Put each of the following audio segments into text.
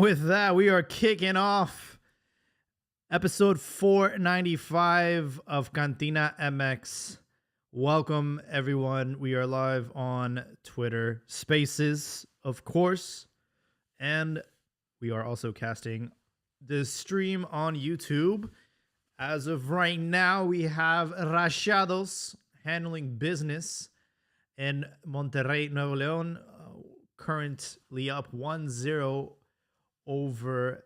with that, we are kicking off episode 495 of Cantina MX. Welcome, everyone. We are live on Twitter Spaces, of course, and we are also casting this stream on YouTube. As of right now, we have Rayados handling business in Monterrey, Nuevo León, currently up 1-0 over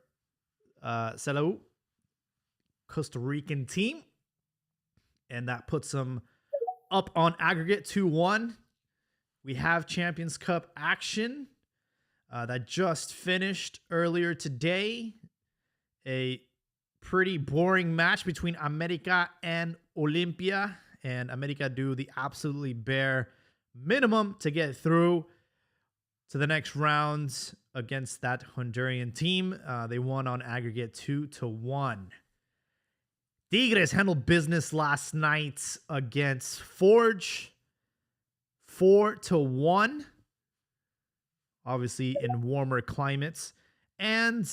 Salou, Costa Rican team. And that puts them up on aggregate 2-1. We have Champions Cup action that just finished earlier today. A pretty boring match between America and Olimpia. And America do the absolutely bare minimum to get through to the next round against that Honduran team. They won on aggregate 2-1. Tigres handled business last night against Forge, 4-1. Obviously in warmer climates. And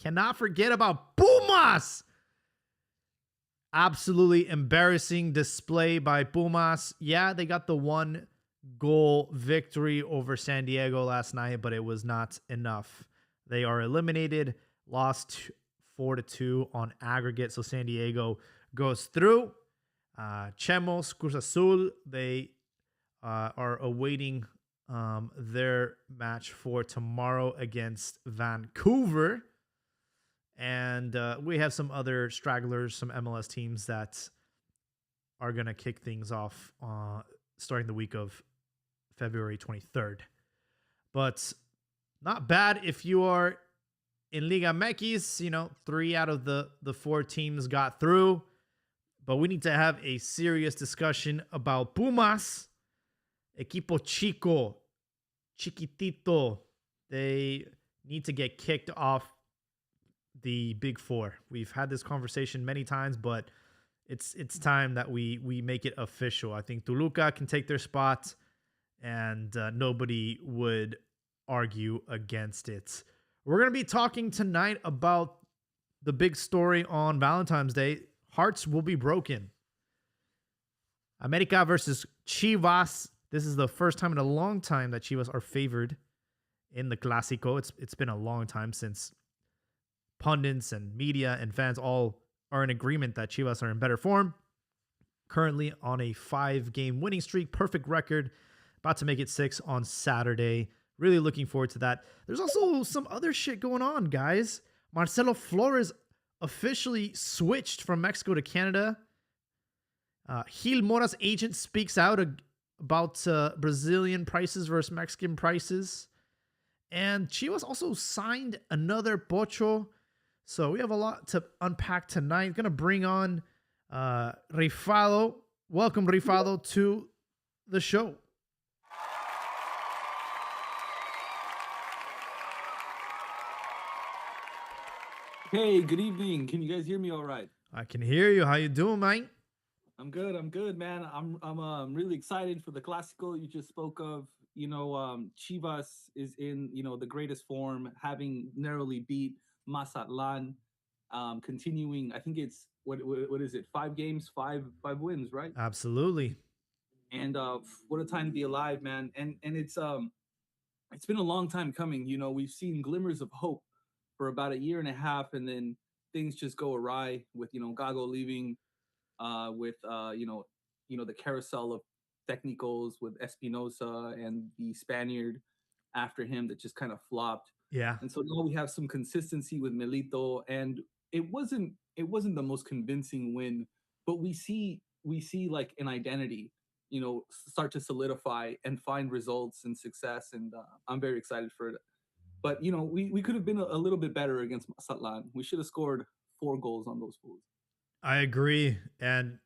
cannot forget about Pumas. Absolutely embarrassing display by Pumas. Yeah, they got the 1-goal victory over San Diego last night, but it was not enough. They are eliminated, lost 4-2 on aggregate, so San Diego goes through. Chemos, Cruz Azul, they are awaiting their match for tomorrow against Vancouver. And we have some other stragglers, some MLS teams that are going to kick things off starting the week of February 23rd. But not bad if you are in Liga MX. You know, 3 out of the 4 teams got through. But we need to have a serious discussion about Pumas. Equipo Chico, Chiquitito. They need to get kicked off the Big Four. We've had this conversation many times, but it's time that we make it official. I think Toluca can take their spot, and nobody would argue against it. We're going to be talking tonight about the big story on Valentine's Day. Hearts will be broken. America versus Chivas. This is the first time in a long time that Chivas are favored in the Clasico. It's been a long time since pundits and media and fans all are in agreement that Chivas are in better form. Currently on a 5-game winning streak, perfect record, about to make it 6 on Saturday. Really looking forward to that. There's also some other shit going on, guys. Marcelo Flores officially switched from Mexico to Canada. Gil Mora's agent speaks out about Brazilian prices versus Mexican prices. And Chivas also signed another Pocho. So we have a lot to unpack tonight. Going to bring on Rifado. Welcome, Rifado, to the show. Hey, good evening. Can you guys hear me all right? I can hear you. How you doing, mate? I'm good, man. I'm really excited for the Clasico you just spoke of. You know, Chivas is in, the greatest form, having narrowly beat Mazatlan, continuing. I think it's what is it? 5 games, five wins, right? Absolutely. And what a time to be alive, man. And it's been a long time coming. You know, we've seen glimmers of hope for about a year and a half, and then things just go awry with Gago leaving, with the carousel of technicals with Espinosa and the Spaniard after him that just kind of flopped. Yeah. And so now we have some consistency with Melito, and it wasn't the most convincing win, but we see like an identity, start to solidify and find results and success, and I'm very excited for it. But we could have been a little bit better against Mazatlan. We should have scored 4 goals on those fools. I agree, and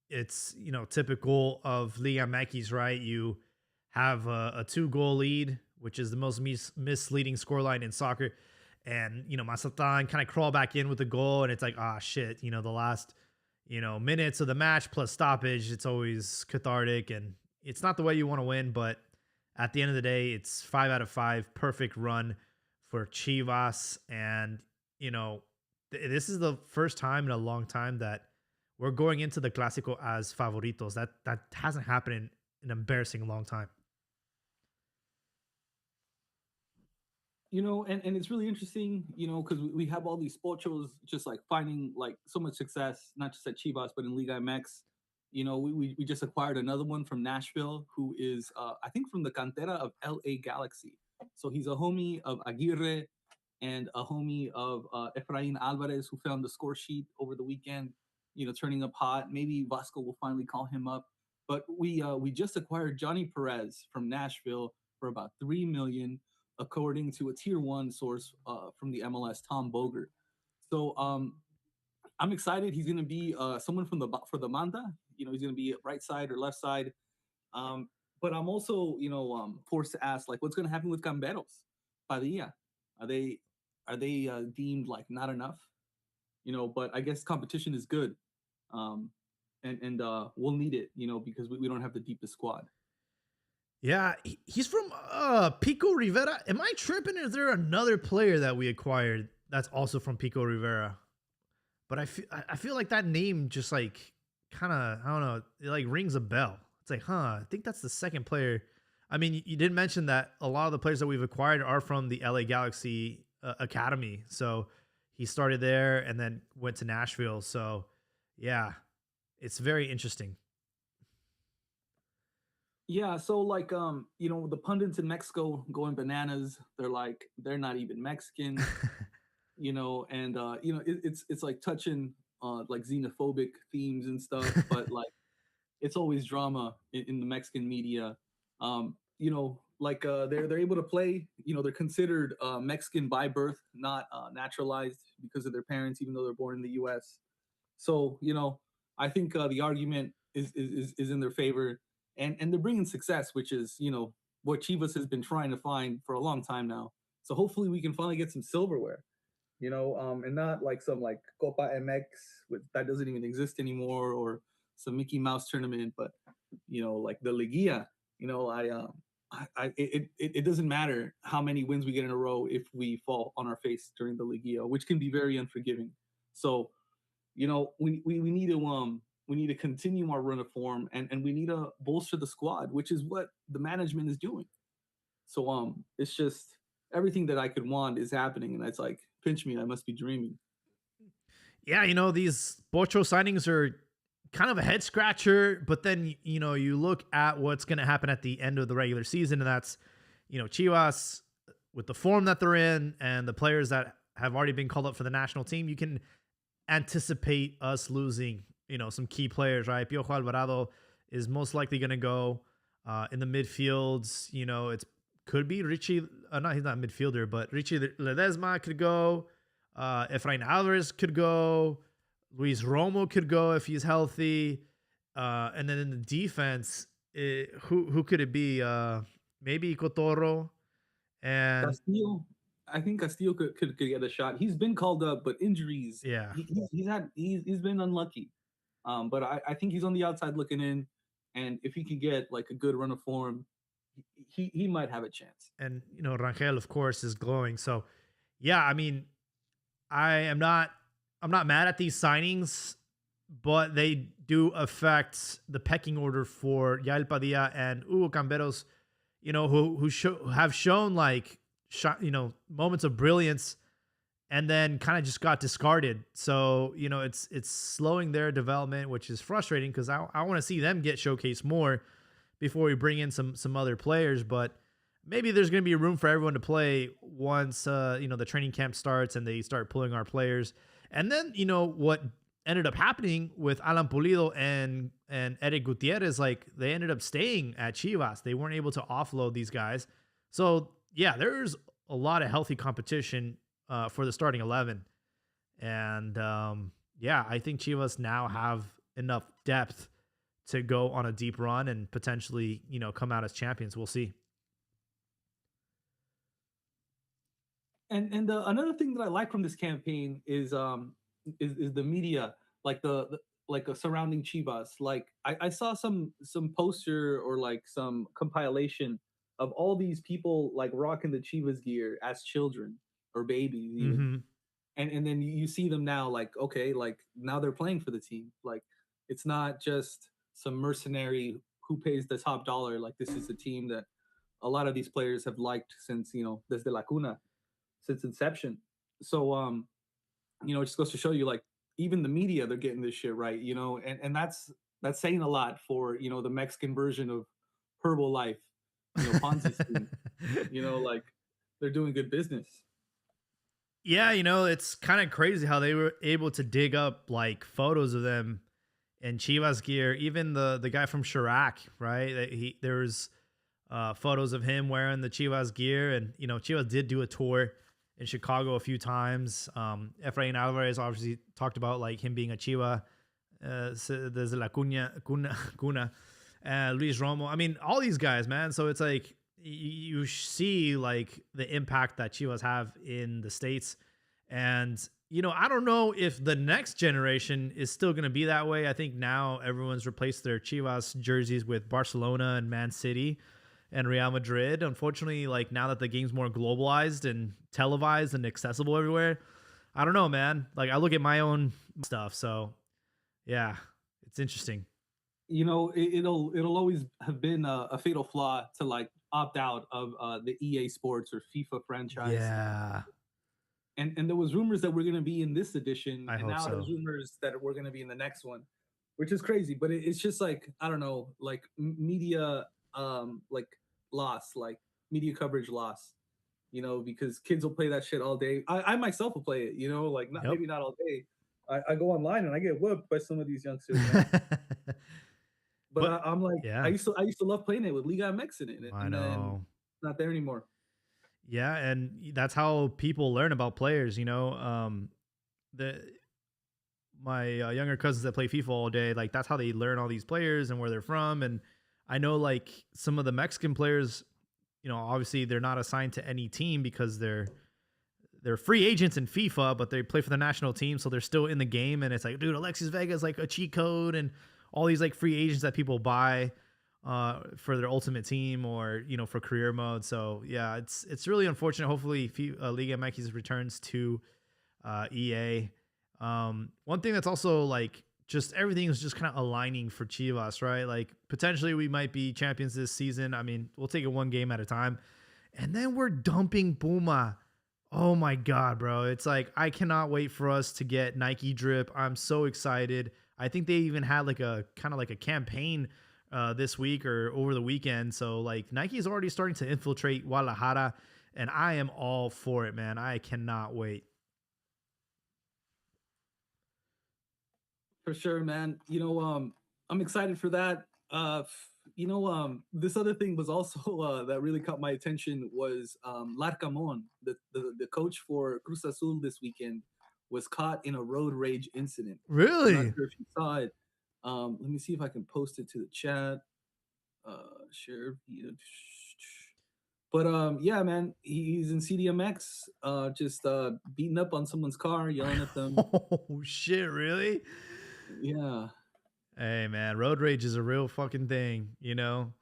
it's typical of Liga MX, right? You have a 2-goal lead, which is the most misleading scoreline in soccer, and Mazatlan kind of crawl back in with a goal, and it's like, shit, the last minutes of the match plus stoppage, it's always cathartic, and it's not the way you want to win, but at the end of the day, it's 5 out of 5, perfect run for Chivas. And, you know, this is the first time in a long time that we're going into the Clasico as favoritos. That hasn't happened in an embarrassing long time. And it's really interesting, because we have all these pochos just like finding like so much success, not just at Chivas, but in Liga MX. We just acquired another one from Nashville who is, I think, from the cantera of LA Galaxy. So he's a homie of Aguirre and a homie of Efrain Alvarez, who found the score sheet over the weekend, turning up hot. Maybe Vasco will finally call him up. But we just acquired Johnny Perez from Nashville for about 3 million, according to a tier one source from the MLS, Tom Boger. So I'm excited. He's going to be someone for the Manda. He's going to be right side or left side. Um, but I'm also, forced to ask, like, what's going to happen with Camberos, Padilla? Are they deemed like not enough? But I guess competition is good, um, and we'll need it, because we don't have the deepest squad. Yeah, he's from Pico Rivera. Am I tripping? Is there another player that we acquired that's also from Pico Rivera? But I feel like that name just like kind of, I don't know, it like rings a bell. It's like, I think that's the second player. I mean, you did mention that a lot of the players that we've acquired are from the LA Galaxy Academy. So he started there and then went to Nashville. So yeah, it's very interesting. Yeah, so like the pundits in Mexico going bananas. They're like they're not even Mexican, and it's like touching like xenophobic themes and stuff, but like it's always drama in the Mexican media. Like they're able to play. They're considered Mexican by birth, not naturalized because of their parents, even though they're born in the U.S. So I think the argument is in their favor, and they're bringing success, which is what Chivas has been trying to find for a long time now. So hopefully we can finally get some silverware, and not like some like Copa MX that doesn't even exist anymore, or some Mickey Mouse tournament, but like the Liguilla. It doesn't matter how many wins we get in a row if we fall on our face during the Liguilla, which can be very unforgiving. So we need to continue our run of form, and we need to bolster the squad, which is what the management is doing. So it's just everything that I could want is happening, and it's like pinch me, I must be dreaming. Yeah, these Bocho signings are kind of a head scratcher, but then, you look at what's going to happen at the end of the regular season, and that's, Chivas with the form that they're in and the players that have already been called up for the national team, you can anticipate us losing, some key players, right? Piojo Alvarado is most likely going to go in the midfields. It's could be Richie. No, he's not a midfielder, but Richie Ledesma could go. Efrain Alvarez could go. Luis Romo could go if he's healthy. And then in the defense, who could it be? Maybe Cotorro and Castillo, I think Castillo could get a shot. He's been called up, but injuries. yeah. He's been unlucky. But I think he's on the outside looking in, and if he can get like a good run of form, he might have a chance. And Rangel, of course, is glowing. So yeah, I mean, I'm not mad at these signings, but they do affect the pecking order for Yael Padilla and Hugo Camberos, who have shown like moments of brilliance and then kind of just got discarded. So, it's slowing their development, which is frustrating because I want to see them get showcased more before we bring in some other players. But maybe there's going to be room for everyone to play once the training camp starts and they start pulling our players. And then what ended up happening with Alan Pulido and Eric Gutierrez, like they ended up staying at Chivas. They weren't able to offload these guys. So yeah, there's a lot of healthy competition for the starting 11. And yeah, I think Chivas now have enough depth to go on a deep run and potentially come out as champions. We'll see. And another thing that I like from this campaign is the media, like the like surrounding Chivas. Like I saw some poster or like some compilation of all these people like rocking the Chivas gear as children or babies even, Hmm. and then you see them now like okay, like now they're playing for the team. Like it's not just some mercenary who pays the top dollar. Like this is a team that a lot of these players have liked since desde la cuna, since inception. So it just goes to show you like even the media they're getting this shit right, and that's saying a lot for the Mexican version of Herbalife, Ponzi scheme, like they're doing good business. Yeah, it's kind of crazy how they were able to dig up like photos of them in Chivas gear. Even the guy from Chirac, right? There's photos of him wearing the Chivas gear, and Chivas did do a tour in Chicago a few times. Efrain Alvarez obviously talked about like him being a Chiva, desde la cuna. Luis Romo. I mean, all these guys, man. So it's like you see like the impact that Chivas have in the States. And, I don't know if the next generation is still going to be that way. I think now everyone's replaced their Chivas jerseys with Barcelona and Man City and Real Madrid. Unfortunately, like now that the game's more globalized and televised and accessible everywhere, I don't know, man. Like I look at my own stuff. So yeah, it's interesting. It'll always have been a fatal flaw to like opt out of the EA Sports or FIFA franchise. Yeah, And there was rumors that we're going to be in this edition, I and hope now there's so. rumors that we're going to be in the next one, which is crazy. But it's just like I don't know, like media, like loss, like media coverage loss. Because kids will play that shit all day. I myself will play it. Like not Yep. maybe not all day. I go online and I get whooped by some of these youngsters, man. But But I'm like, yeah, I used to love playing it with Liga MX in it, I and then know. not there anymore. Yeah, and that's how people learn about players. The my younger cousins that play FIFA all day, like that's how they learn all these players and where they're from. And I know like some of the Mexican players, obviously they're not assigned to any team because they're free agents in FIFA, but they play for the national team, so they're still in the game. And it's like, dude, Alexis Vega is like a cheat code, and all these like free agents that people buy for their ultimate team or for career mode. So yeah, it's really unfortunate. Hopefully, Liga MX returns to EA. One thing that's also like just everything is just kind of aligning for Chivas, right? Like potentially we might be champions this season. I mean, we'll take it one game at a time, and then we're dumping Puma. Oh my god, bro! It's like I cannot wait for us to get Nike drip. I'm so excited. I think they even had like a kind of like a campaign this week or over the weekend. So like Nike is already starting to infiltrate Guadalajara, and I am all for it, man. I cannot wait. For sure, man. I'm excited for that. This other thing was also that really caught my attention was Larcamon, the coach for Cruz Azul this weekend, was caught in a road rage incident. I'm not Really? sure if you saw it. Let me see if I can post it to the chat. Share via. But yeah, man, he's in CDMX, just beating up on someone's car, yelling at them. Oh shit! Really? Yeah, Hey man, road rage is a real fucking thing. it's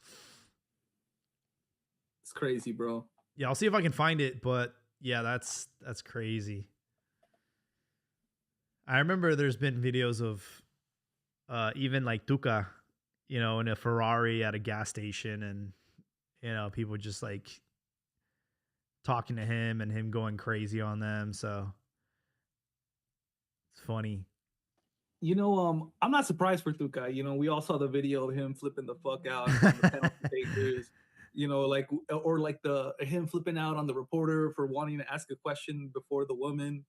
crazy, bro. Yeah, I'll see if I can find it, but yeah, that's crazy. I remember there's been videos of even like Tuca, in a Ferrari at a gas station, and people just like talking to him and him going crazy on them. So it's funny. I'm not surprised for Tuca. We all saw the video of him flipping the fuck out on the penalty takers. Like or like the him flipping out on the reporter for wanting to ask a question before the woman,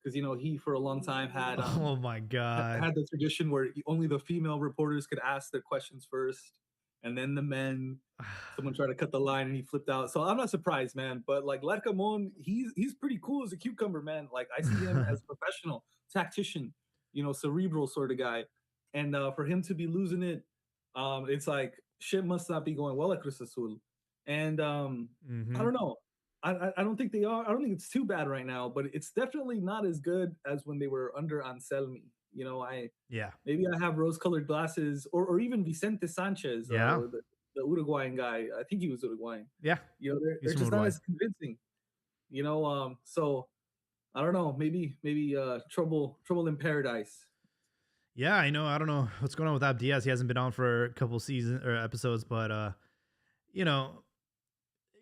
because he for a long time Oh my god. had the tradition where only the female reporters could ask their questions first, and then the men. Someone tried to cut the line and he flipped out. So I'm not surprised, man. But like Larcamon, he's pretty cool as a cucumber, man. Like I see him as a professional tactician, cerebral sort of guy. And for him to be losing it, it's like shit must not be going well at Cruz Azul. And I Hmm. don't know. I don't think they are. I don't think it's too bad right now, but it's definitely not as good as when they were under Anselmi. I Yeah. maybe I have rose-colored glasses, or even Vicente Sanchez, Yeah. the Uruguayan guy. I think he was Uruguayan. Yeah, You know, he's they're from just not Uruguay. as convincing. So I don't know. Maybe trouble in paradise. Yeah, I know. I don't know what's going on with Ab Diaz. He hasn't been on for a couple seasons or episodes, but you know,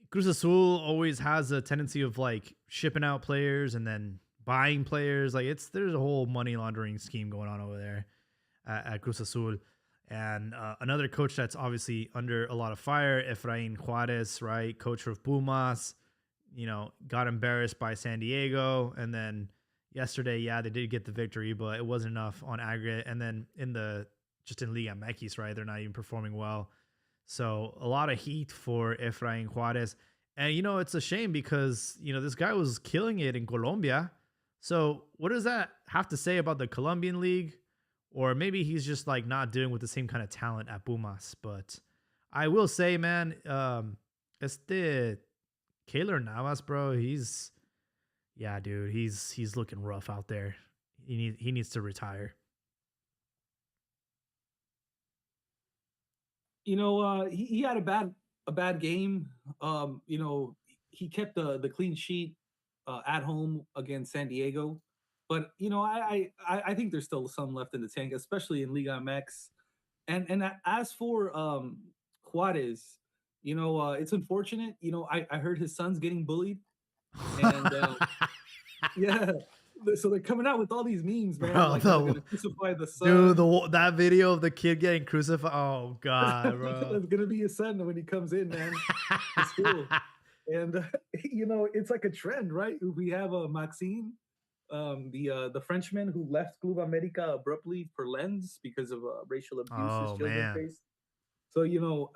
Cruz Azul always has a tendency of like shipping out players and then buying players. Like there's a whole money laundering scheme going on over there at Cruz Azul. And another coach that's obviously under a lot of fire, Efrain Juarez, right? Coach of Pumas, got embarrassed by San Diego. And then yesterday, yeah, they did get the victory, but it wasn't enough on aggregate. And then just in Liga MX, right? They're not even performing well. So a lot of heat for Efrain Juarez. And, it's a shame because, this guy was killing it in Colombia. So what does that have to say about the Colombian league? Or maybe he's just like not doing with the same kind of talent at Pumas. But I will say, man, este Kaylor Navas, bro, yeah, dude, he's looking rough out there. He needs to retire. He had a bad game. He kept the clean sheet at home against San Diego, but I think there's still some left in the tank, especially in Liga MX. And as for Juarez, it's unfortunate. I heard his son's getting bullied, and yeah. So they're coming out with all these memes, man. Bro, Like, they're gonna crucify the dude, son. that video of the kid getting crucified. Oh god, bro. That's gonna be his son when he comes in, man, to school. And it's like a trend, right? We have Maxime, the Frenchman who left Club America abruptly for Lens because of racial abuse his Oh children man. faced. So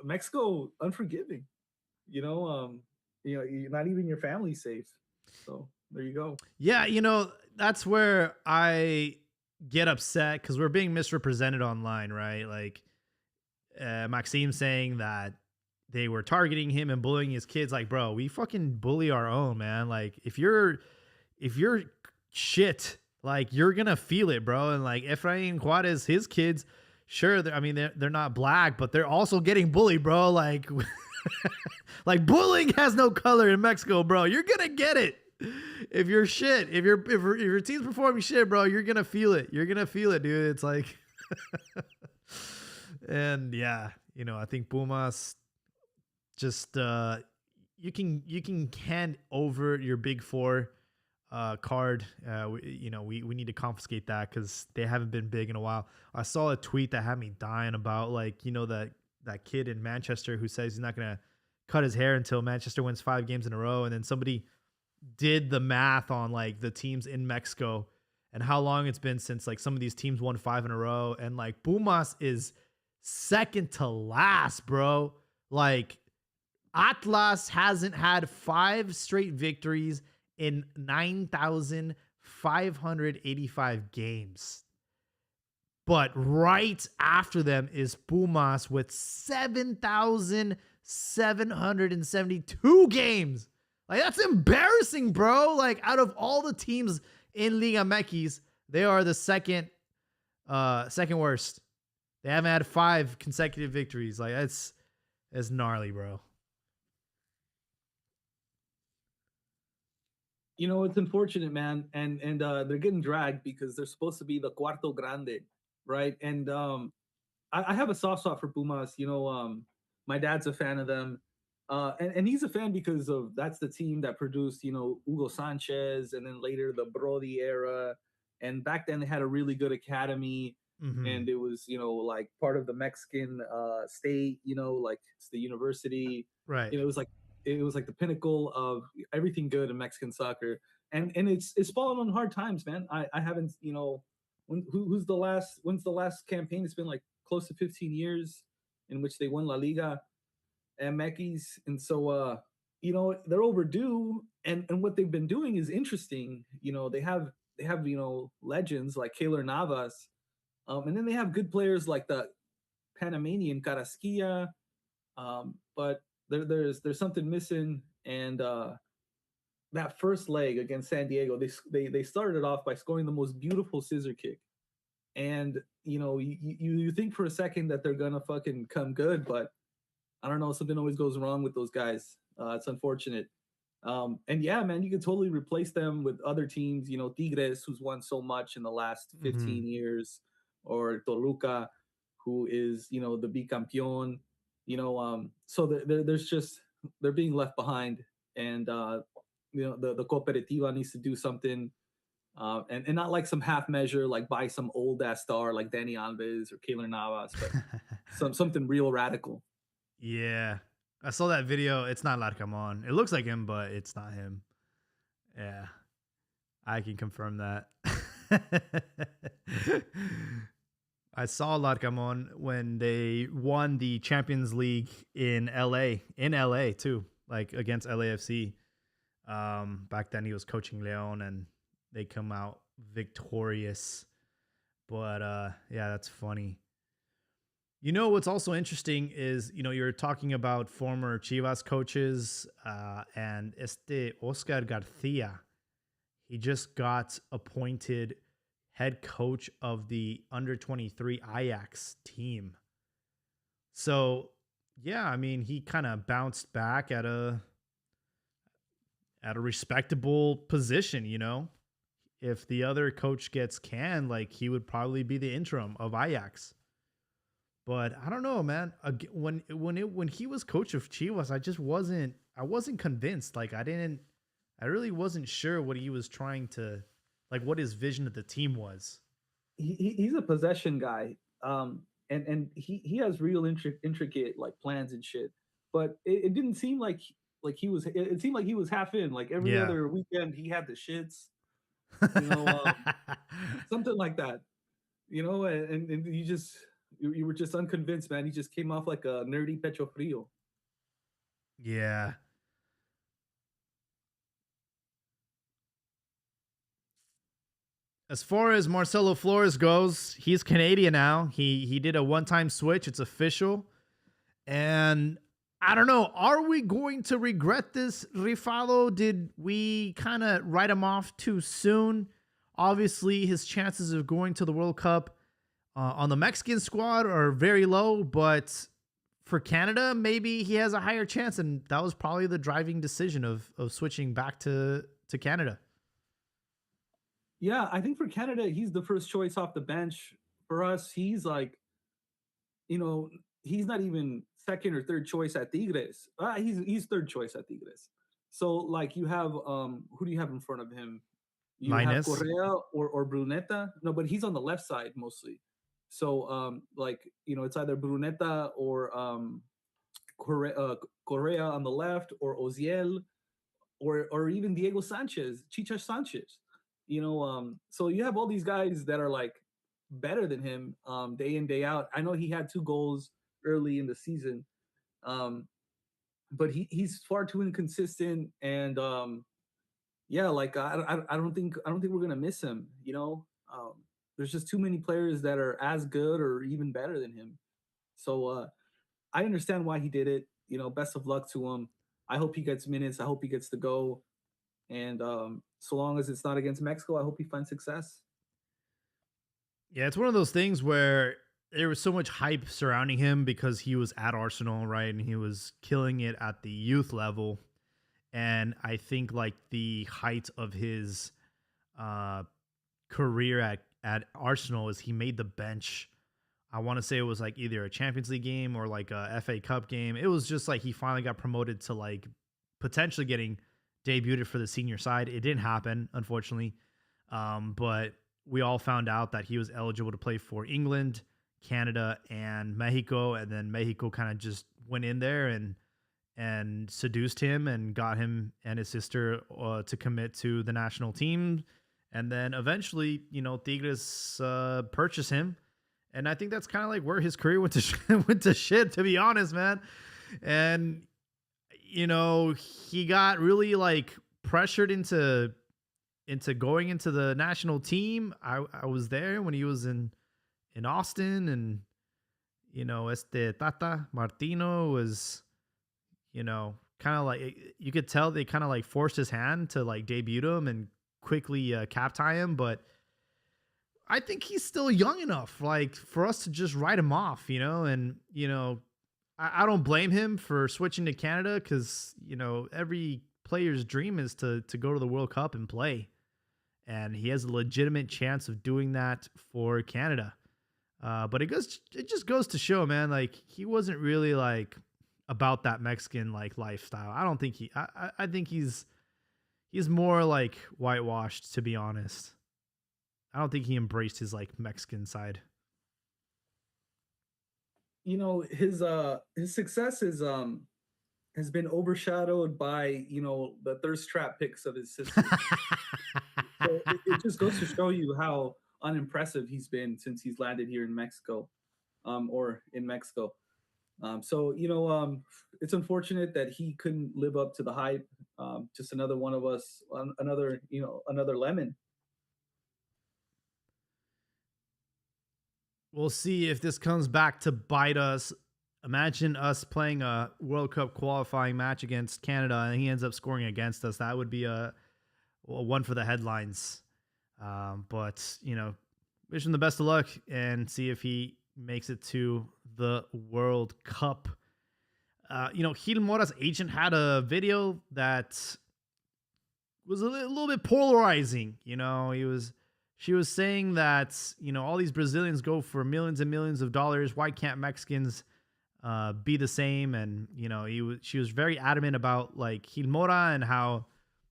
Mexico unforgiving. Not even your family's safe. So there you go. Yeah, that's where I get upset because we're being misrepresented online, right? Like Maxime saying that they were targeting him and bullying his kids. Like, bro, we fucking bully our own, man. Like, if you're shit, like you're gonna feel it, bro. And like Efrain Juarez, his kids, sure, they're not black, but they're also getting bullied, bro. Like, like bullying has no color in Mexico, bro. You're gonna get it. If you're shit, if your team's performing shit, bro, you're gonna feel it. You're gonna feel it, dude. It's like, and yeah, I think Pumas just you can hand over your big four card. We need to confiscate that because they haven't been big in a while. I saw a tweet that had me dying about like that kid in Manchester who says he's not gonna cut his hair until Manchester wins 5 games in a row, and then somebody did the math on like the teams in Mexico and how long it's been since like some of these teams won 5 in a row, and like Pumas is second to last, bro. Like Atlas hasn't had 5 straight victories in 9,585 games. But right after them is Pumas with 7,772 games. Like, that's embarrassing, bro. Like, out of all the teams in Liga MX, they are the second worst. They haven't had 5 consecutive victories. Like, it's gnarly, bro. It's unfortunate, man, and they're getting dragged because they're supposed to be the Cuarto Grande, right? And I have a soft spot for Pumas. My dad's a fan of them, and he's a fan because of that's the team that produced Hugo Sanchez, and then later the Brody era, and back then they had a really good academy, Mm-hmm. and it was like part of the Mexican state, like it's the university. Right. It was like the pinnacle of everything good in Mexican soccer, and it's fallen on hard times, man. I haven't who's the last when's the last campaign? It's been like close to 15 years in which they won La Liga MX, and so they're overdue, and what they've been doing is interesting. They have legends like Kaylor Navas, and then they have good players like the Panamanian Carrasquilla, but there's something missing, and that first leg against San Diego, they started off by scoring the most beautiful scissor kick, and you think for a second that they're gonna fucking come good, but I don't know, something always goes wrong with those guys. It's unfortunate. And yeah, man, you could totally replace them with other teams. You know, Tigres, who's won so much in the last Hmm. 15 years, or Toluca, who is the bicampeón. So there's just they're being left behind, and the cooperativa needs to do something, and not like some half measure, like buy some old ass star like Danny Alves or Keylor Navas, but something real radical. Yeah. I saw that video. It's not Larcamon. It looks like him, but it's not him. Yeah. I can confirm that. I saw Larcamon when they won the Champions League in LA too, like against LAFC. Back then he was coaching Leon and they come out victorious. But yeah, that's funny. You know what's also interesting is you're talking about former Chivas coaches and Oscar Garcia. He just got appointed head coach of the under 23 Ajax team. So yeah, I mean he kind of bounced back at a respectable position. If the other coach gets canned, like he would probably be the interim of Ajax. But I don't know, man. When he was coach of Chivas, I wasn't convinced. Like I really wasn't sure what he was trying to, like what his vision of the team was. He's a possession guy, and he has real intricate like plans and shit. But it didn't seem like he was. It seemed like he was half in. Like every Yeah. other weekend, he had the shits. You know, something like that. And you were just unconvinced, man. He just came off like a nerdy pecho frio. Yeah. As far as Marcelo Flores goes, he's Canadian now. He did a one-time switch. It's official. And I don't know, are we going to regret this, Rifalo? Did we kind of write him off too soon? Obviously, his chances of going to the World Cup on the Mexican squad are very low, but for Canada, maybe he has a higher chance, and that was probably the driving decision of switching back to Canada. Yeah, I think for Canada, he's the first choice off the bench. For us, he's like, you know, he's not even second or third choice at Tigres. He's third choice at Tigres. So like you have who do you have in front of him? You have Minus Correa or Bruneta. No, but he's on the left side mostly. So like it's either Bruneta or Correa on the left, or Oziel, or even Diego Sanchez, Chicha Sanchez. So you have all these guys that are like better than him day in day out. I know he had 2 goals early in the season, um, but he's far too inconsistent. And yeah, like I don't think we're gonna miss him. There's just too many players that are as good or even better than him. So I understand why he did it. Best of luck to him. I hope he gets minutes. I hope he gets to go. And so long as it's not against Mexico, I hope he finds success. Yeah, it's one of those things where there was so much hype surrounding him because he was at Arsenal, right? And he was killing it at the youth level. And I think like the height of his uh, career at Arsenal is he made the bench. I want to say it was like either a Champions League game or like a FA Cup game. It was just like he finally got promoted to like potentially getting debuted for the senior side. It didn't happen, unfortunately. But we all found out that he was eligible to play for England, Canada, and Mexico. And then Mexico kind of just went in there and seduced him and got him and his sister to commit to the national team. And then eventually, Tigres purchased him. And I think that's kind of like where his career went to shit, to be honest, man. And he got really like pressured into going into the national team. I was there when he was in Austin, and Tata Martino was kind of like, you could tell they kind of like forced his hand to like debut him and quickly cap tie him, but I think he's still young enough like for us to just write him off, and I don't blame him for switching to Canada because every player's dream is to go to the World Cup and play, and he has a legitimate chance of doing that for Canada. But it just goes to show, man. Like he wasn't really like about that Mexican like lifestyle. I don't think I think he's more like whitewashed, to be honest. I don't think he embraced his like Mexican side. His success is has been overshadowed by the thirst trap pics of his sisters. So it just goes to show you how unimpressive he's been since he's landed here in Mexico, or in Mexico. So it's unfortunate that he couldn't live up to the hype. Just another one of us, another another lemon. We'll see if this comes back to bite us. Imagine us playing a World Cup qualifying match against Canada and he ends up scoring against us. That would be a one for the headlines. But wish him the best of luck and see if he makes it to the World Cup. Gil Mora's agent had a video that was a little bit polarizing. She was saying that all these Brazilians go for millions and millions of dollars. Why can't Mexicans be the same? And she was very adamant about like Gil Mora and how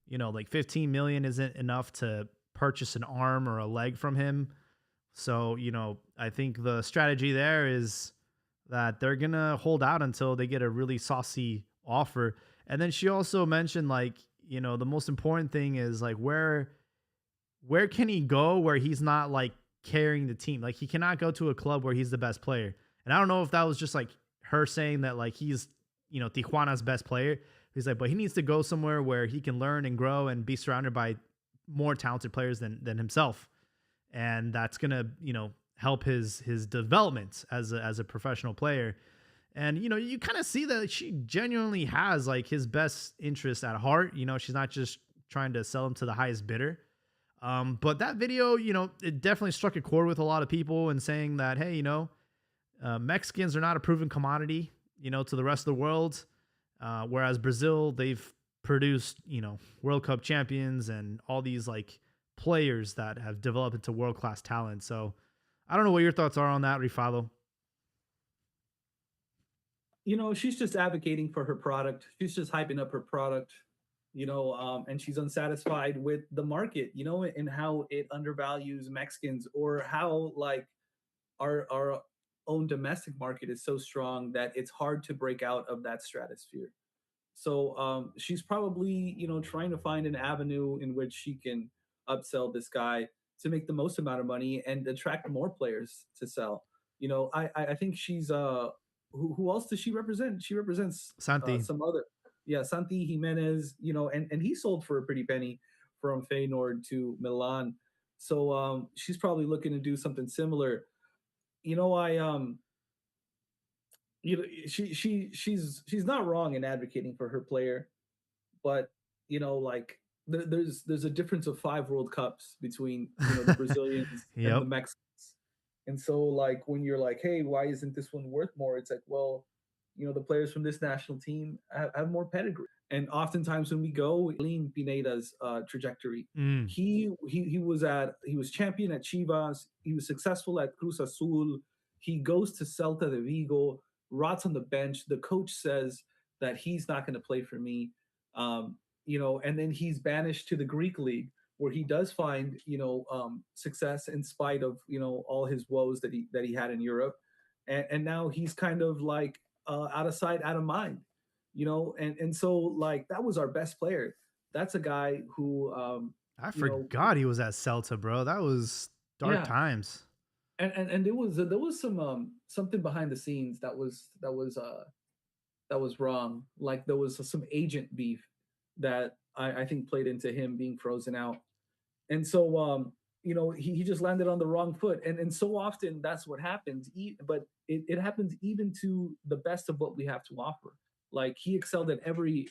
like 15 million isn't enough to purchase an arm or a leg from him. So I think the strategy there is that they're gonna hold out until they get a really saucy offer. And then she also mentioned like the most important thing is like where can he go where he's not like carrying the team? Like he cannot go to a club where he's the best player. And I don't know if that was just like her saying that like he's Tijuana's best player. He's like, but he needs to go somewhere where he can learn and grow and be surrounded by more talented players than himself. And that's gonna help his development as a professional player. And you kind of see that she genuinely has like his best interest at heart. She's not just trying to sell him to the highest bidder. But that video, it definitely struck a chord with a lot of people and saying that, hey, Mexicans are not a proven commodity, to the rest of the world. Whereas Brazil, they've produced, World Cup champions and all these like players that have developed into world-class talent. So I don't know what your thoughts are on that, Rifalo. She's just advocating for her product. She's just hyping up her product, and she's unsatisfied with the market, and how it undervalues Mexicans, or how like our own domestic market is so strong that it's hard to break out of that stratosphere. So she's probably, trying to find an avenue in which she can upsell this guy to make the most amount of money and attract more players to sell. I think she's who else does she represent? She represents Santi. some other, yeah, Santi Jimenez, and he sold for a pretty penny from Feyenoord to Milan. So she's probably looking to do something similar. I she's not wrong in advocating for her player, but like there's a difference of 5 World Cups between the Brazilians and the Yep. Mexicans. And so like when you're like, hey, why isn't this one worth more? It's like, well, the players from this national team have more pedigree. And oftentimes when we go, Lean Pineda's trajectory, Mm. he was champion at Chivas, he was successful at Cruz Azul, he goes to Celta de Vigo, rots on the bench. The coach says that he's not going to play for me. And then he's banished to the Greek league, where he does find success in spite of all his woes that he had in Europe, and now he's kind of like out of sight, out of mind, and so like that was our best player. That's a guy who I you know forgot he was at Celta, bro. That was dark yeah, times. and there was some something behind the scenes that was wrong. Like there was some agent beef that I think played into him being frozen out. And so he just landed on the wrong foot. And so often that's what happens. But it happens even to the best of what we have to offer. Like he excelled at every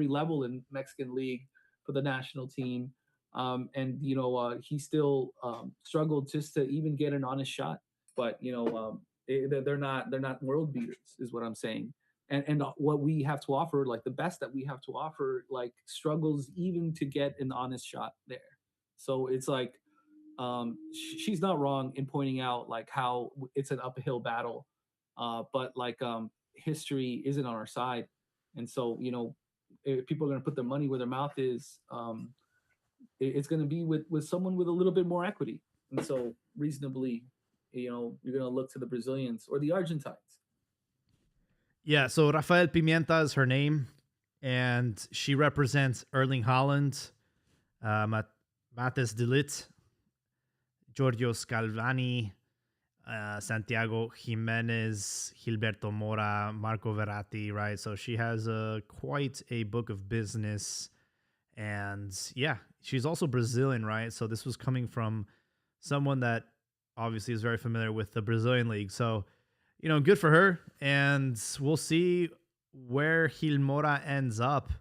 level in Mexican league for the national team. And he still struggled just to even get an honest shot. But They're not world beaters, is what I'm saying. And what we have to offer, like the best that we have to offer, like struggles even to get an honest shot there. So it's like she's not wrong in pointing out like how it's an uphill battle, but like history isn't on our side, and so if people are going to put their money where their mouth is, it's going to be with someone with a little bit more equity, and so reasonably, you're going to look to the Brazilians or the Argentines. Yeah, so Rafael Pimienta is her name, and she represents Erling Haaland, Mattes de Ligt, Giorgio Scalvani, Santiago Jimenez, Gilberto Mora, Marco Verratti, right? So she has quite a book of business. And yeah, she's also Brazilian, right? So this was coming from someone that obviously is very familiar with the Brazilian league. So, good for her. And we'll see where Gil Mora ends up.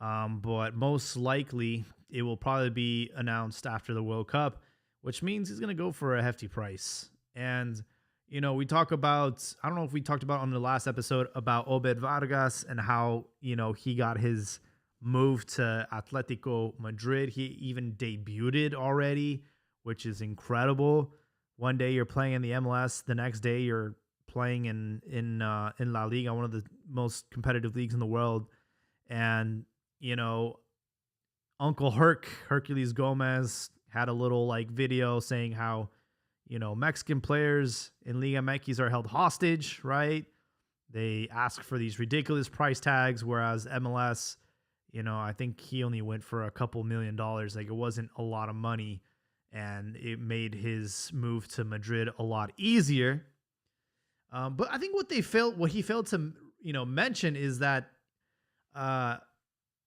But most likely it will probably be announced after the World Cup, which means he's going to go for a hefty price. And, we talk about, I don't know if we talked about on the last episode about Obed Vargas and how, he got his move to Atletico Madrid. He even debuted already, which is incredible. One day you're playing in the MLS, the next day you're playing in La Liga, one of the most competitive leagues in the world. And, Uncle Hercules Gomez, had a little like video saying how, Mexican players in Liga MX are held hostage, right? They ask for these ridiculous price tags, whereas MLS, I think he only went for a couple $1,000,000. Like it wasn't a lot of money, and it made his move to Madrid a lot easier. But I think what he failed to, mention is that uh,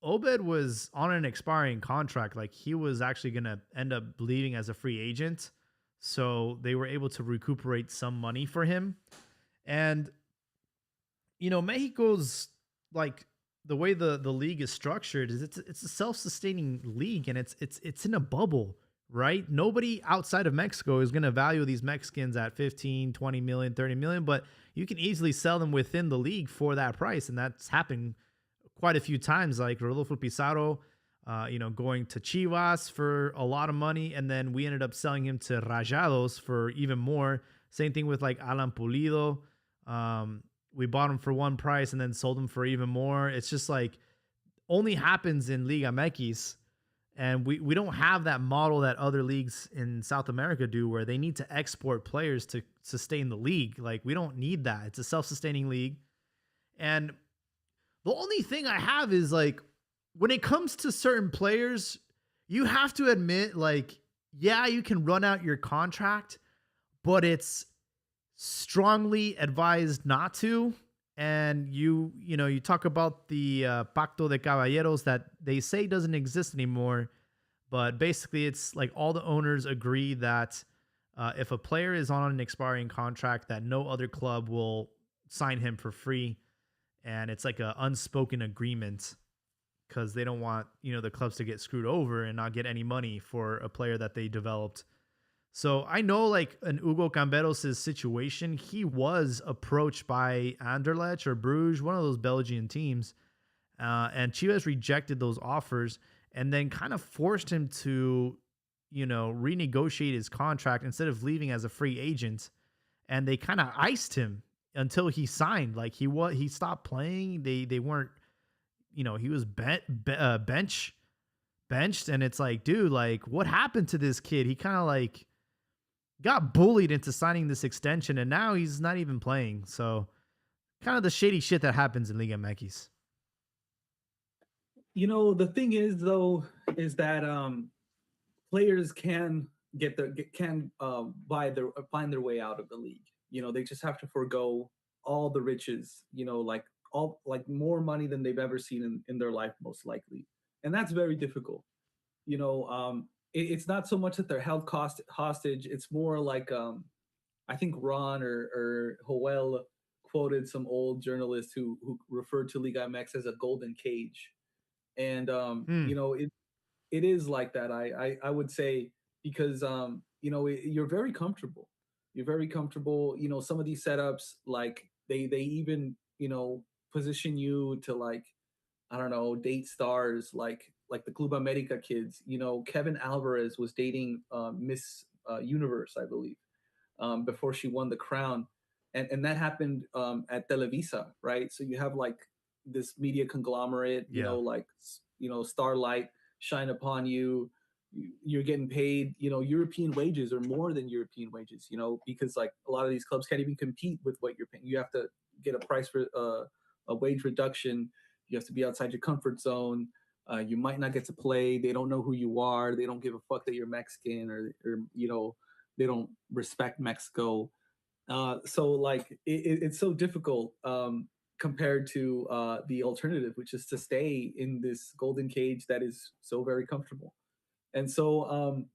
Obed was on an expiring contract. Like he was actually going to end up leaving as a free agent. So they were able to recuperate some money for him. And, Mexico's like the way the league is structured is it's a self-sustaining league, and it's in a bubble, right? Nobody outside of Mexico is going to value these Mexicans at 15, 20 million, 30 million, but you can easily sell them within the league for that price. And that's happened quite a few times, like Rodolfo Pizarro, going to Chivas for a lot of money, and then we ended up selling him to Rajados for even more. Same thing with like Alan Pulido. We bought him for one price and then sold him for even more. It's just like only happens in Liga MX, and we don't have that model that other leagues in South America do, where they need to export players to sustain the league. Like we don't need that. It's a self-sustaining league, and the only thing I have is like when it comes to certain players, you have to admit, like, yeah, you can run out your contract, but it's strongly advised not to. And you talk about the Pacto de Caballeros that they say doesn't exist anymore, but basically it's like all the owners agree that if a player is on an expiring contract, that no other club will sign him for free, and it's like an unspoken agreement because they don't want the clubs to get screwed over and not get any money for a player that they developed. So I know like in Hugo Camberos' situation, he was approached by Anderlecht or Bruges, one of those Belgian teams, and Chivas rejected those offers and then kind of forced him to, renegotiate his contract instead of leaving as a free agent. And they kind of iced him until he signed. Like he stopped playing. They weren't, he was benched, and it's like, dude, like what happened to this kid? He kind of like got bullied into signing this extension, and now he's not even playing. So kind of the shady shit that happens in Liga MX. The thing is though, is that players can can find their way out of the league. They just have to forego all the riches, like all like more money than they've ever seen in their life, most likely. And that's very difficult. It's not so much that they're held hostage. It's more like I think Ron or Joel quoted some old journalist who referred to Liga MX as a golden cage. And Hmm. it is like that. I would say, because you're very comfortable. You're very comfortable. You know, some of these setups, like they even, you know, position you to like, I don't know, date stars like the Club America kids. You know, Kevin Alvarez was dating Miss Universe, I believe, before she won the crown, and that happened at Televisa, right? So you have like this media conglomerate, you Yeah. know, like you know, Starlight shine upon you. You're getting paid, you know, European wages or more than European wages, you know, because like a lot of these clubs can't even compete with what you're paying. You have to get a price for a wage reduction. You have to be outside your comfort zone. You might not get to play. They don't know who you are. They don't give a fuck that you're Mexican or you know, they don't respect Mexico. So like it's so difficult compared to the alternative, which is to stay in this golden cage that is so very comfortable. And so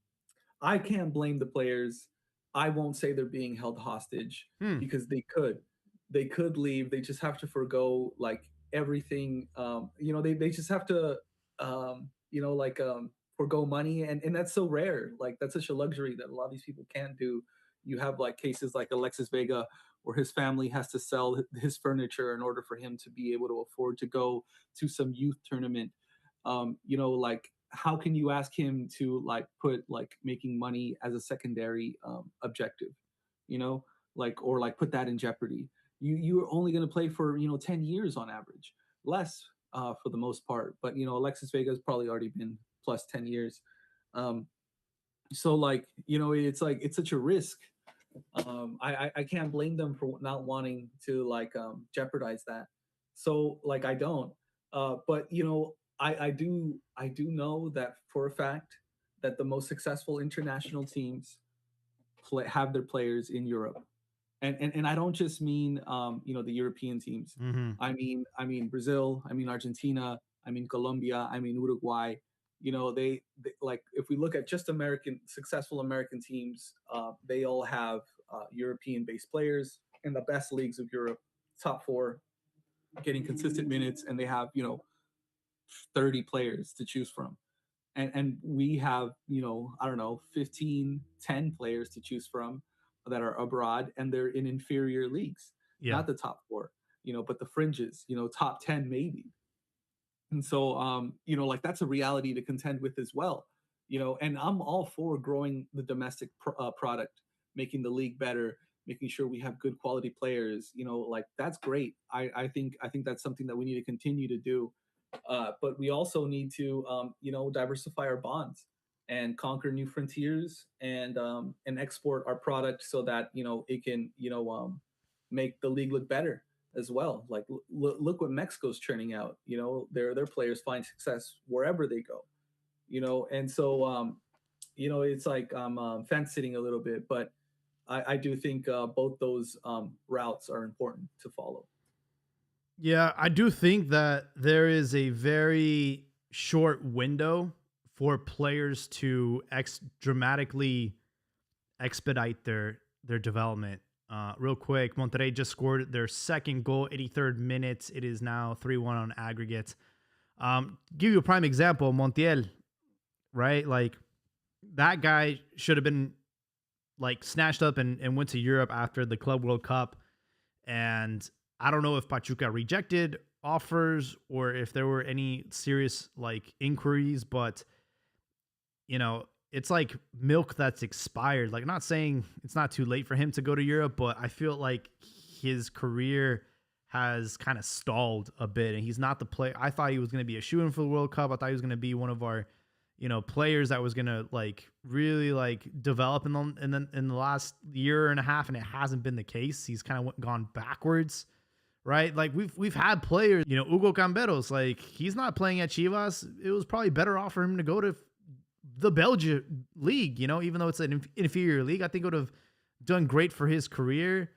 I can't blame the players. I won't say they're being held hostage Hmm. because they could. They could leave. They just have to forego like everything. You know, they just have to, you know, like forego money, and that's so rare. Like that's such a luxury that a lot of these people can't do. You have like cases like Alexis Vega, where his family has to sell his furniture in order for him to be able to afford to go to some youth tournament. You know, like how can you ask him to like put like making money as a secondary objective, you know, like or like put that in jeopardy. You're only going to play for, you know, 10 years on average, less for the most part, but you know Alexis Vega has probably already been plus 10 years. um so like, you know, it's like it's such a risk. I can't blame them for not wanting to like jeopardize that. So like I don't. But you know, I do know that for a fact that the most successful international teams have their players in Europe, and I don't just mean you know, the European teams. Mm-hmm. I mean Brazil, I mean Argentina, I mean Colombia, I mean Uruguay. You know, they like if we look at just American successful American teams, they all have European based players in the best leagues of Europe, top four, getting consistent minutes, and they have, you know, 30 players to choose from. And we have, you know, I don't know, 15, 10 players to choose from that are abroad, and they're in inferior leagues, Yeah. not the top four, you know, but the fringes, you know, top 10 maybe. And so you know, like that's a reality to contend with as well, you know. And I'm all for growing the domestic product, making the league better, making sure we have good quality players, you know, like that's great. I think that's something that we need to continue to do. But we also need to you know, diversify our bonds and conquer new frontiers, and export our product so that, you know, it can, you know, make the league look better as well. Like look what Mexico's churning out. You know, their players find success wherever they go. You know, and so you know, it's like I'm fence sitting a little bit, but I do think both those routes are important to follow. Yeah, I do think that there is a very short window for players to dramatically expedite their development. Real quick, Monterrey just scored their second goal, 83rd minute. It is now 3-1 on aggregate. Give you a prime example, Montiel, right? Like that guy should have been like snatched up and went to Europe after the Club World Cup. And I don't know if Pachuca rejected offers or if there were any serious like inquiries, but you know, it's like milk that's expired. Like, I'm not saying it's not too late for him to go to Europe, but I feel like his career has kind of stalled a bit, and he's not the player. I thought he was going to be a shoo-in for the World Cup. I thought he was going to be one of our, you know, players that was going to like really like develop in the last year and a half, and it hasn't been the case. He's kind of gone backwards, right? Like we've had players, you know, Hugo Camberos, like he's not playing at Chivas. It was probably better off for him to go to the Belgian league, you know, even though it's an inferior league. I think it would have done great for his career.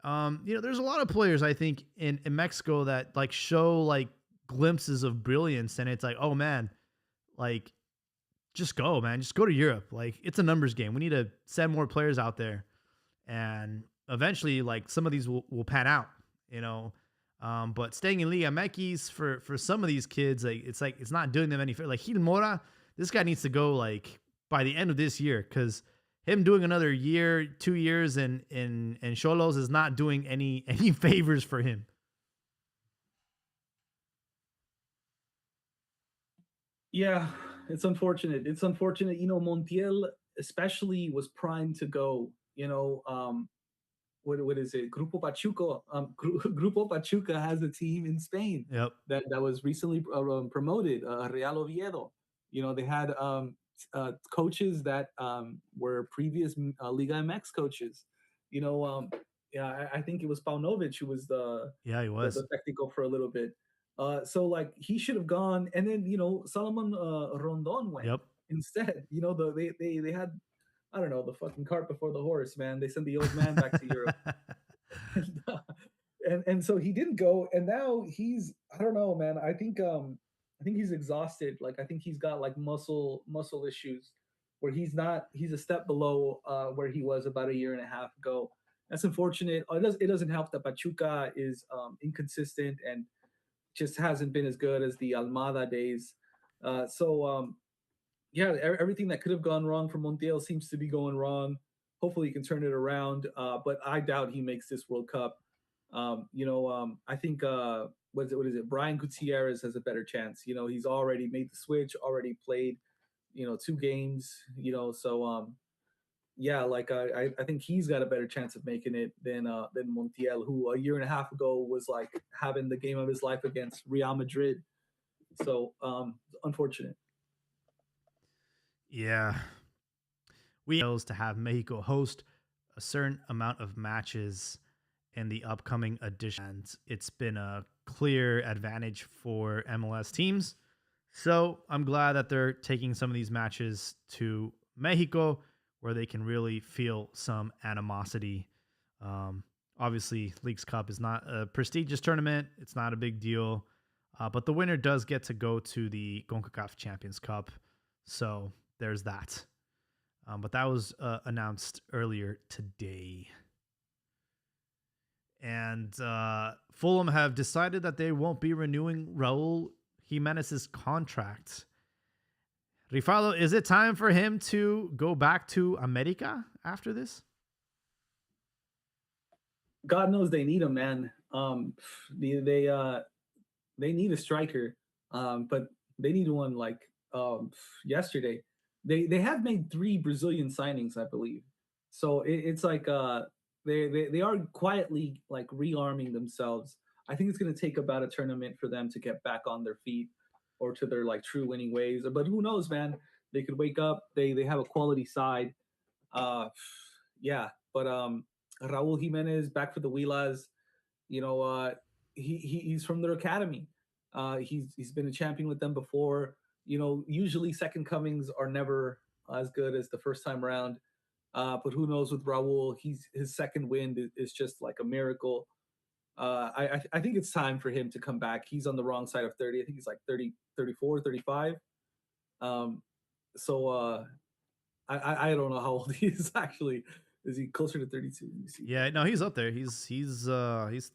You know, there's a lot of players I think in Mexico that like show like glimpses of brilliance, and it's like, oh man, like just go, man, just go to Europe. Like it's a numbers game. We need to send more players out there, and eventually, like some of these will pan out, you know. But staying in Liga MX for some of these kids, like it's not doing them any favor. Like Gil Mora, this guy needs to go like by the end of this year because him doing another year, 2 years in Cholos is not doing any favors for him. Yeah, it's unfortunate. It's unfortunate. Montiel especially was primed to go. What is it? Grupo Pachuca. Grupo Pachuca has a team in Spain Yep. that was recently promoted. Real Oviedo. They had coaches that were previous Liga MX coaches. Yeah, I think it was Paunovic who was the Yeah, he the, was. the technical for a little bit. So like he should have gone, and then Salomon Rondon went Yep. instead. They had, I don't know, the fucking cart before the horse, man. They sent the old man back to Europe, and, and so he didn't go, and now he's, I don't know, man. I think he's exhausted. Like I think he's got like muscle issues, where he's a step below where he was about a year and a half ago. That's unfortunate. It doesn't help that Pachuca is inconsistent and just hasn't been as good as the Almada days. So yeah, everything that could have gone wrong for Montiel seems to be going wrong. Hopefully, he can turn it around, but I doubt he makes this World Cup. I think what is it? Brian Gutierrez has a better chance. He's already made the switch, already played, 2 games. So yeah, like I think he's got a better chance of making it than Montiel, who a year and a half ago was like having the game of his life against Real Madrid. So unfortunate. Yeah. We to have Mexico host a certain amount of matches in the upcoming edition. It's been a clear advantage for MLS teams. So I'm glad that they're taking some of these matches to Mexico where they can really feel some animosity. Um, Obviously, Leagues Cup is not a prestigious tournament. It's not a big deal. But the winner does get to go to the CONCACAF Champions Cup. So there's that. But that was announced earlier today. And Fulham have decided that they won't be renewing Raul Jimenez's contract. Rifalo, is it time for him to go back to America after this? God knows they need him, man. They need a striker, but they need one like yesterday. They have made 3 Brazilian signings, I believe. So it's like they are quietly like rearming themselves. I think it's going to take about a tournament for them to get back on their feet or to their like true winning ways. But who knows, man? They could wake up. They have a quality side. Uh, yeah, but Raul Jimenez back for the Huilas. You know, he's from their academy. He's been a champion with them before. Usually second comings are never as good as the first time around. But who knows with Raul? His second wind is just like a miracle. I think it's time for him to come back. He's on the wrong side of 30. I think he's like 30, 34, 35. Um, so I don't know how old he is actually. Is he closer to 32? Let me see here. Yeah, no, he's up there. He's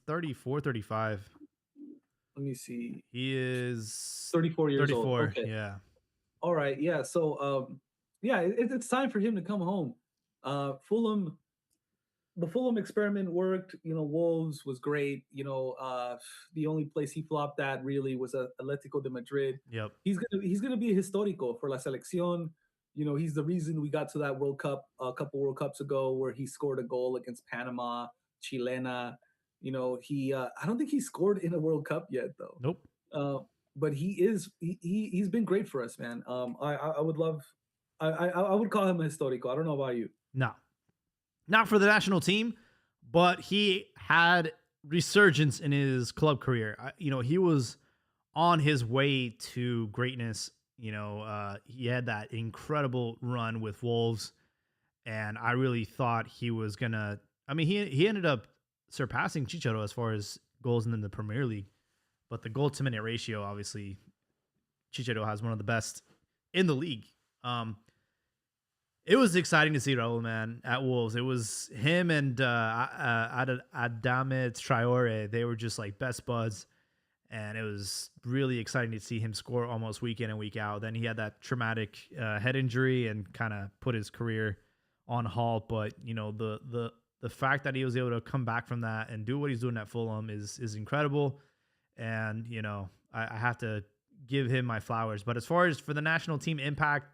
34, 35. Let me see. He is 34 years old. 34. Okay. Yeah. All right. Yeah. So yeah, it's time for him to come home. Fulham, the Fulham experiment worked. Wolves was great. The only place he flopped at really was Atletico de Madrid. Yep. He's gonna be a historico for La Selección. He's the reason we got to that World Cup a couple World Cups ago where he scored a goal against Panama, Chilena. He I don't think he scored in a World Cup yet though. Nope. But he's been great for us, man. I would love, I would call him a historico. I don't know about you. No. Not for the national team, but he had resurgence in his club career. He was on his way to greatness. He had that incredible run with Wolves, and I really thought he was gonna. I mean, he ended up surpassing Chicharo as far as goals in the Premier League, but the goal to minute ratio, obviously, Chicharo has one of the best in the league. It was exciting to see Raul, man, at Wolves. It was him and Adame Traore. They were just like best buds. And it was really exciting to see him score almost week in and week out. Then he had that traumatic head injury and kind of put his career on Hall, but the fact that he was able to come back from that and do what he's doing at Fulham is incredible. And I have to give him my flowers. But as far as for the national team impact,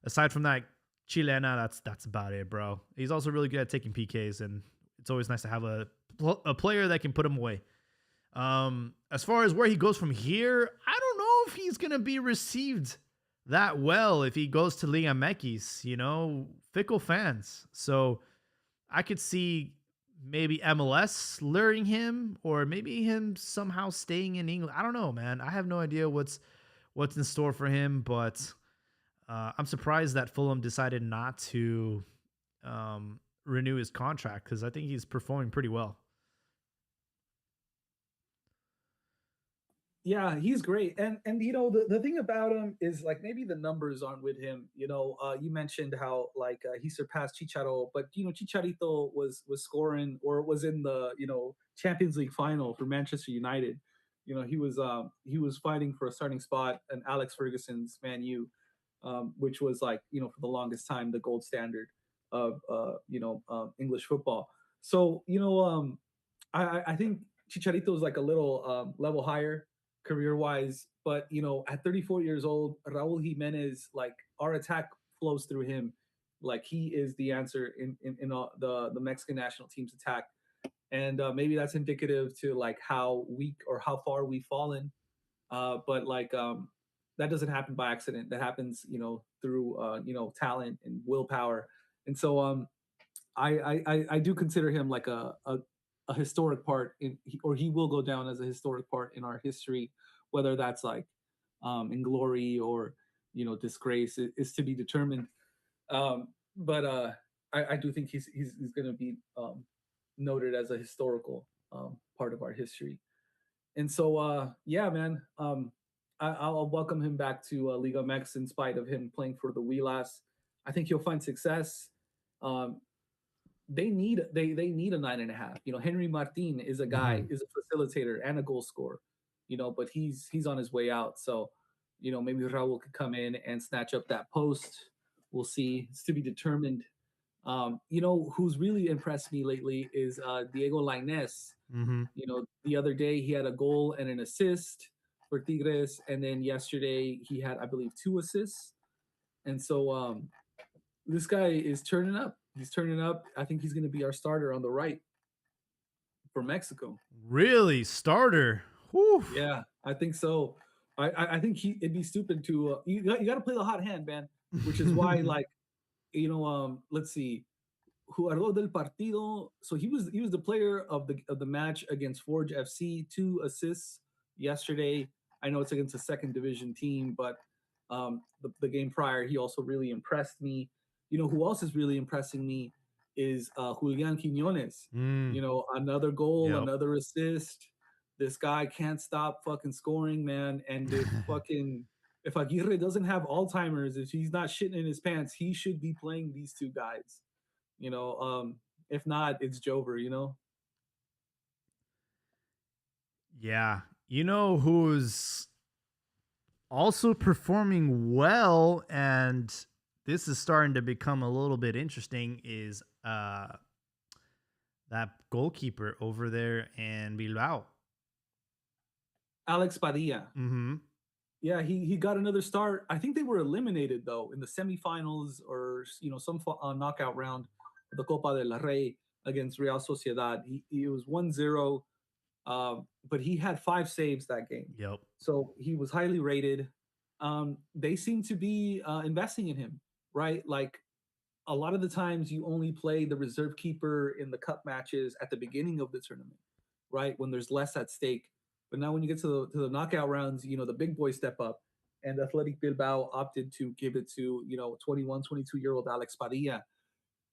aside from that Chilena, that's about it, bro. He's also really good at taking PKs, and it's always nice to have a player that can put him away. As far as where he goes from here, I don't know if he's gonna be received that well if he goes to Liga MX. Fickle fans. So I could see maybe MLS luring him, or maybe him somehow staying in England. I don't know, man. I have no idea what's in store for him, but I'm surprised that Fulham decided not to renew his contract, because I think he's performing pretty well. Yeah, he's great. And the thing about him is like maybe the numbers aren't with him. You mentioned how like he surpassed Chicharo, but Chicharito was scoring or was in the Champions League final for Manchester United. He was fighting for a starting spot in Alex Ferguson's Man U, which was like for the longest time the gold standard of English football. So I think Chicharito is like a little level higher career wise, but at 34 years old, Raul Jimenez, like our attack flows through him. Like he is the answer in all the Mexican national team's attack, and maybe that's indicative to like how weak or how far we've fallen. But like that doesn't happen by accident. That happens through talent and willpower. And so I do consider him like a historic part or he will go down as a historic part in our history, whether that's like in glory or disgrace is to be determined. But I do think he's going to be noted as a historical part of our history. And so yeah, man, I'll welcome him back to Liga MX in spite of him playing for the Wheelas. I think he'll find success. Um, they need a 9.5. Henry Martin is a guy, Mhm. is a facilitator and a goal scorer. But he's on his way out. So, maybe Raul could come in and snatch up that post. We'll see. It's to be determined. Who's really impressed me lately is Diego Lainez. Mhm. The other day he had a goal and an assist for Tigres, and then yesterday he had, I believe, two assists. And so this guy is turning up. He's turning up. I think he's going to be our starter on the right for Mexico. Really, starter. Whew. Yeah, I think so. I think it'd be stupid to you got to play the hot hand, man. Which is why like let's see, jugador del partido. So he was the player of the match against Forge FC. 2 assists yesterday. I know it's against a second division team, but the game prior, he also really impressed me. Who else is really impressing me is Julian Quinones. Mm, Another goal, yep. another assist. This guy can't stop fucking scoring, man. And if Aguirre doesn't have Alzheimer's, if he's not shitting in his pants, he should be playing these two guys. If not, it's Jover. Yeah. You know who's also performing well, and this is starting to become a little bit interesting, is that goalkeeper over there in Bilbao. Alex Padilla. Mhm. Yeah, he got another start. I think they were eliminated though in the semifinals or some knockout round of the Copa del Rey against Real Sociedad. He was 1-0, but he had 5 saves that game, Yep. so he was highly rated. They seem to be investing in him, right? Like a lot of the times you only play the reserve keeper in the cup matches at the beginning of the tournament, right? When there's less at stake. But now when you get to the knockout rounds, the big boys step up. And Athletic Bilbao opted to give it to, 21, 22-year-old Alex Padilla.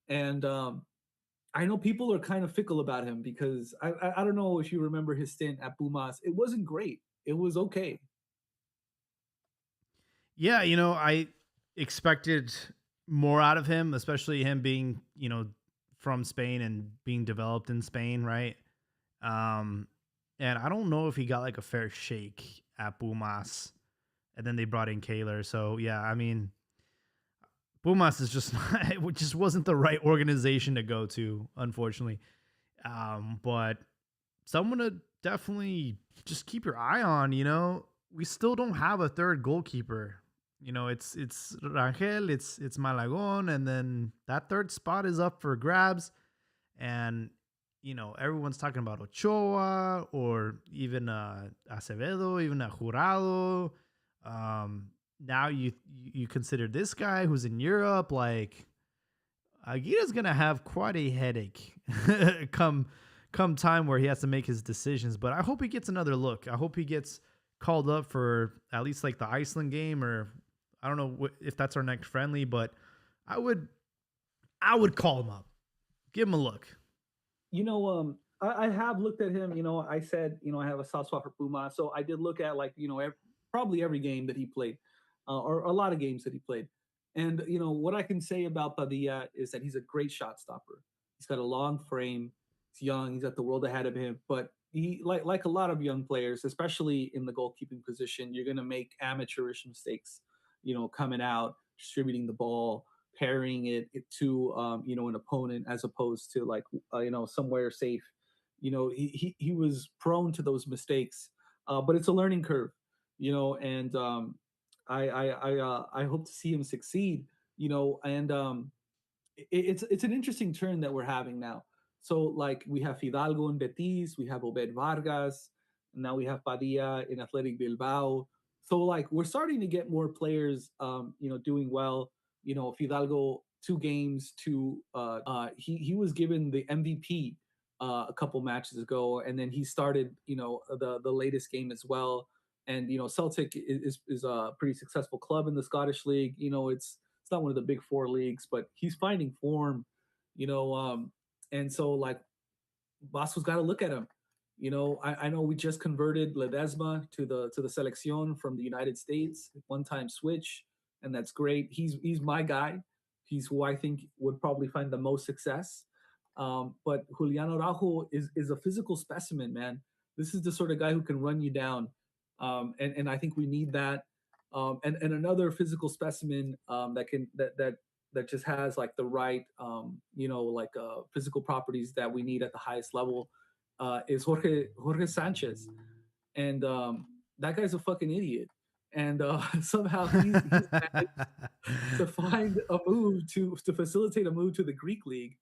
And I know people are kind of fickle about him because I don't know if you remember his stint at Pumas. It wasn't great. It was okay. Yeah, I expected more out of him, especially him being, from Spain and being developed in Spain, right? Um, and I don't know if he got like a fair shake at Pumas, and then they brought in Kaler. So yeah, I mean, Pumas is just it just wasn't the right organization to go to, unfortunately. But someone to definitely just keep your eye on. We still don't have a third goalkeeper. It's Rangel, it's Malagon, and then that third spot is up for grabs. And everyone's talking about Ochoa or even Acevedo, even a Jurado. Now you consider this guy who's in Europe. Like Aguirre's gonna have quite a headache come time where he has to make his decisions. But I hope he gets another look. I hope he gets called up for at least like the Iceland game, or I don't know if that's our next friendly, but I would call him up, give him a look. I have looked at him. I said, I have a soft spot for Puma, so I did look at, like, probably every game that he played, or a lot of games that he played. And what I can say about Padilla is that he's a great shot stopper. He's got a long frame. He's young. He's got the world ahead of him. But he, like a lot of young players, especially in the goalkeeping position, you're going to make amateurish mistakes. Coming out, distributing the ball, pairing it to an opponent, as opposed to, like, somewhere safe. He was prone to those mistakes, but it's a learning curve. And I hope to see him succeed. And it's an interesting turn that we're having now. So, like, we have Fidalgo in Betis, we have Obed Vargas, and now we have Padilla in Athletic Bilbao. So, like, we're starting to get more players, doing well. Fidalgo, 2 games to he was given the MVP a couple matches ago, and then he started the latest game as well. And Celtic is a pretty successful club in the Scottish league. It's not one of the big four leagues, but he's finding form. You know, and so, like, Vasco's got to look at him. I know we just converted Ledesma to the selección from the United States, one time switch, and that's great. He's my guy. He's who I think would probably find the most success. But Julian Araujo is a physical specimen, man. This is the sort of guy who can run you down, and I think we need that. And another physical specimen, that just has, like, the right, like, physical properties that we need at the highest level, is Jorge Sanchez. And that guy's a fucking idiot. And somehow he's managed to find a move to facilitate a move to the Greek league.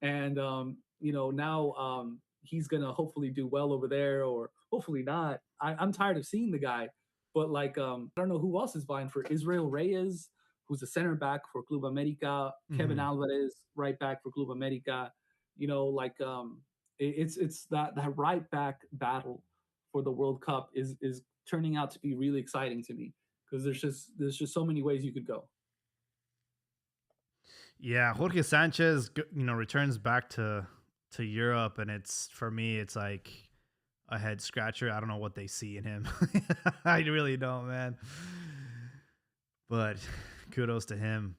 And now, he's gonna hopefully do well over there, or hopefully not. I'm tired of seeing the guy. But, like, I don't know who else is vying for Israel Reyes, who's a center back for Club America, Kevin Mhm. Alvarez, right back for Club America. Like, it's that right back battle for the World Cup is turning out to be really exciting to me, because there's just so many ways you could go. Yeah, Jorge Sanchez, returns back to Europe, and it's for me, it's like a head scratcher. I don't know what they see in him. I really don't, man. But kudos to him.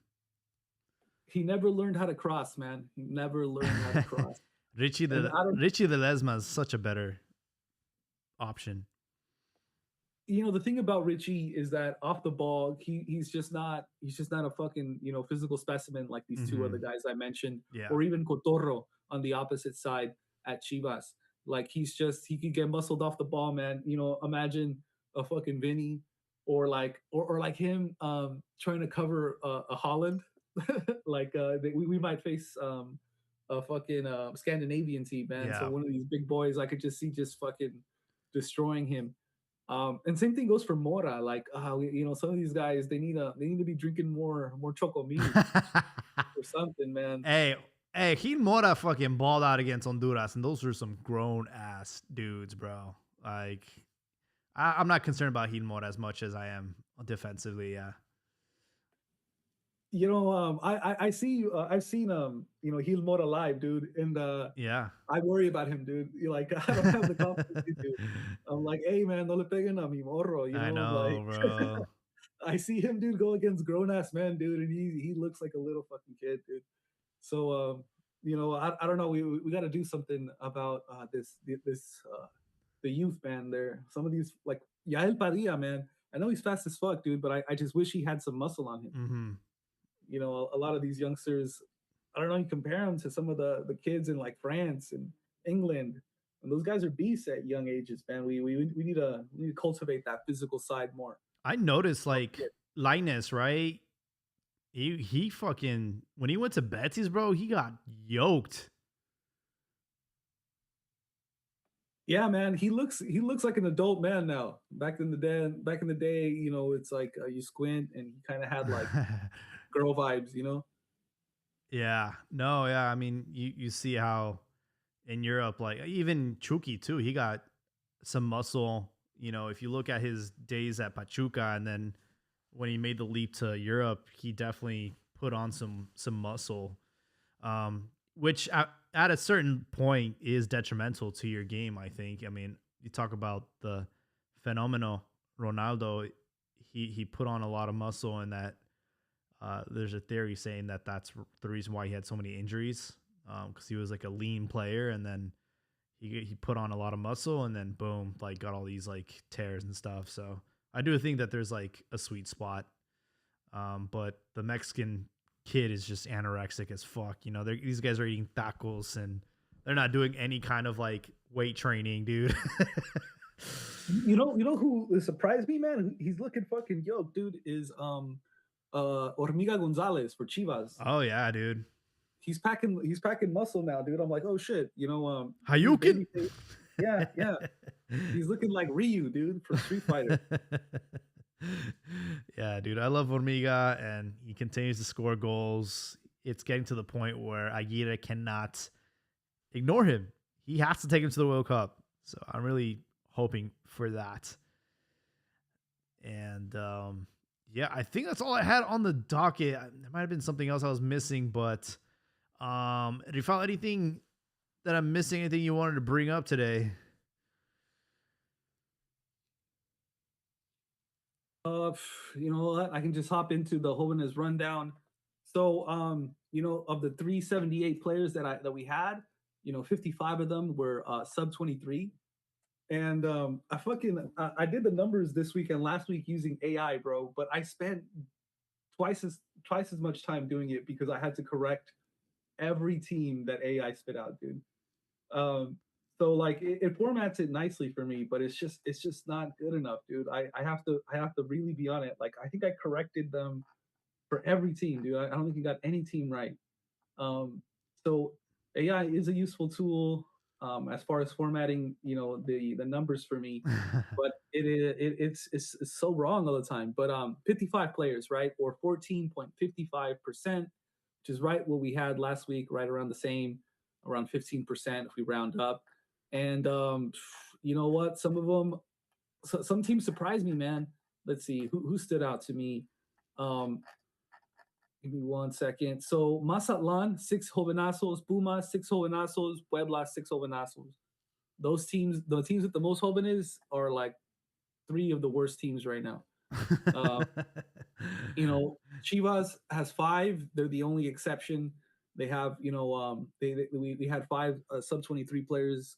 He never learned how to cross, man. He never learned how to cross. And I don't Richie the Lesma is such a better option. The thing about Richie is that off the ball, he's just not a fucking physical specimen like these two other Hmm. guys I mentioned, Yeah. or even Cotorro on the opposite side at Chivas. Like, he could get muscled off the ball, man. Imagine a fucking Vinny, or like him, trying to cover a Holland. Like, we might face a fucking Scandinavian team, man. So Yeah. one of these big boys, I could just see just fucking destroying him. And same thing goes for Mora. Like, some of these guys, they need to be drinking more chocomil or something, man. hey, hey, Gil Mora fucking balled out against Honduras, and those are some grown ass dudes, bro. Like, I'm not concerned about Gil Mora as much as I am defensively. Yeah. I see. I've seen Gil Mora live, dude, and Yeah. I worry about him, dude. Like, I don't have the confidence you do. I'm like, hey, man, no le peguen a mi morro, I like. know, bro. I see him, dude, go against grown ass men, dude, and he looks like a little fucking kid, dude. So, I don't know. We got to do something about the youth, man. There, some of these, like Yael Padilla, man. I know he's fast as fuck, dude, but I just wish he had some muscle on him. Hmm. You know, a lot of these youngsters, I don't know, you compare them to some of the kids in like France and England, and those guys are beasts at young ages, man. We need to cultivate that physical side more. I noticed like Linus, right? He fucking when he went to Betsy's, bro, he got yoked. Yeah, man, he looks like an adult man now. Back in the day, you know, it's like you squint, and he kind of had like girl vibes, you know. Yeah. No, yeah. I mean, you see how in Europe, like even Chucky too, he got some muscle. You know, if you look at his days at Pachuca and then when he made the leap to Europe, he definitely put on some muscle. Which at a certain point is detrimental to your game, I think. I mean, you talk about the phenomenal Ronaldo, he put on a lot of muscle, and that there's a theory saying that that's the reason why he had so many injuries, because he was like a lean player, and then he put on a lot of muscle, and then boom, like got all these like tears and stuff. So I do think that there's like a sweet spot, but the Mexican kid is just anorexic as fuck. You know, these guys are eating tacos and they're not doing any kind of like weight training, dude. You know who surprised me, man? He's looking fucking yoked, dude. Is Hormiga Gonzalez for Chivas. Oh yeah, dude. He's packing muscle now, dude. I'm like, oh shit, you know, he's Hayukin. baby face. Yeah, yeah. He's looking like Ryu, dude, from Street Fighter. Yeah, dude. I love Hormiga, and he continues to score goals. It's getting to the point where Aguirre cannot ignore him. He has to take him to the World Cup. So I'm really hoping for that. And yeah, I think that's all I had on the docket. There might have been something else I was missing, but do you found anything that I'm missing? Anything you wanted to bring up today? You know what? I can just hop into the Holiness rundown. So, you know, of the 378 players that we had, you know, 55 of them were sub 23. And I did the numbers this week and last week using AI, bro. But I spent twice as much time doing it because I had to correct every team that AI spit out, dude. Um, so like it formats it nicely for me, but it's just not good enough, dude. I have to really be on it. Like I think I corrected them for every team, dude. I don't think you got any team right. Um, so AI is a useful tool as far as formatting, you know, the numbers for me, but it's so wrong all the time. But 55 players, right, or 14.55%, which is right what we had last week, right around the same, around 15% if we round up. And you know what? Some of them, some teams surprised me, man. Let's see who stood out to me. Um, Give me 1 second. So Mazatlan, six jovenazos. Pumas, six jovenazos. Puebla, six jovenazos. Those teams, the teams with the most jóvenes are like three of the worst teams right now. Uh, you know, Chivas has five. They're the only exception. They have, you know, we had five sub 23 players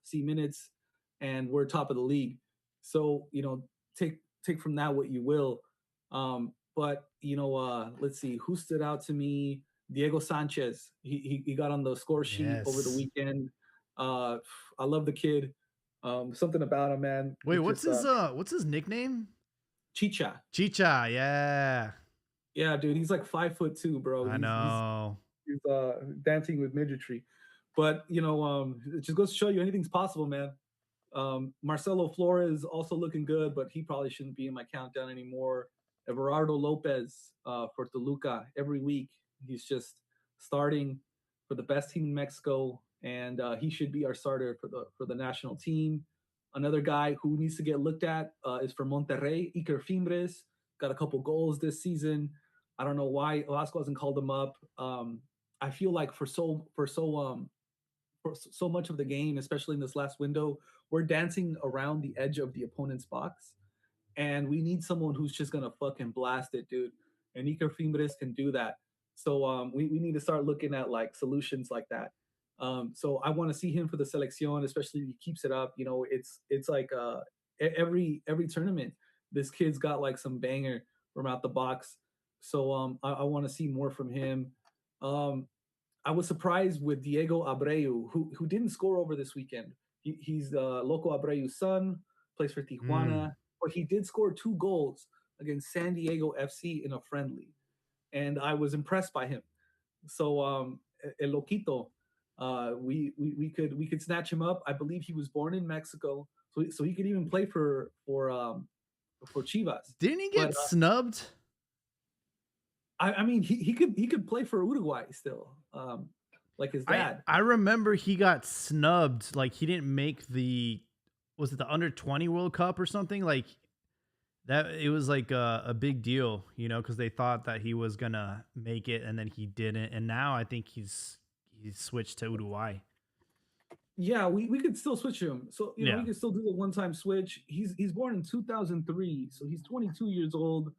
see minutes, and we're top of the league. So you know, take from that what you will. But you know, let's see who stood out to me. Diego Sanchez. He got on the score sheet over the Yes. weekend. Uh, I love the kid. Something about him, man. Wait, He just what's his nickname? Chicha. Chicha. Yeah, Yeah, dude, he's like 5'2", bro. I know. He's dancing with midgetry. But you know, it just goes to show you anything's possible, man. Marcelo Flores also looking good, but he probably shouldn't be in my countdown anymore. Everardo Lopez for Toluca every week. He's just starting for the best team in Mexico, and he should be our starter for the national team. Another guy who needs to get looked at is for Monterrey, Iker Fimbres. Got a couple goals this season. I don't know why Velasco hasn't called him up. I feel like for so much of the game, especially in this last window, we're dancing around the edge of the opponent's box, and we need someone who's just gonna fucking blast it, dude. And Iker Fimbres can do that. So we need to start looking at like solutions like that. So I want to see him for the selección, especially if he keeps it up. You know, it's like every tournament, this kid's got like some banger from out the box. So I want to see more from him. Um, I was surprised with Diego Abreu, who didn't score over this weekend. He's Loco Abreu's son, plays for Mm. Tijuana, but he did score 2 goals against San Diego FC in a friendly, and I was impressed by him. So El Loquito, we could snatch him up. I believe he was born in Mexico, so he could even play for Chivas. Didn't he But get snubbed? I mean, he could play for Uruguay still, like his I dad. I remember he got snubbed. Like he didn't make was it the under 20 World Cup or something? Like that it was like a big deal, because they thought that he was gonna make it and then he didn't. And now I think he's switched to Uruguay. Yeah, we could still switch him. So Yeah. we could still do the one-time switch. He's born in 2003, so he's 22 years old.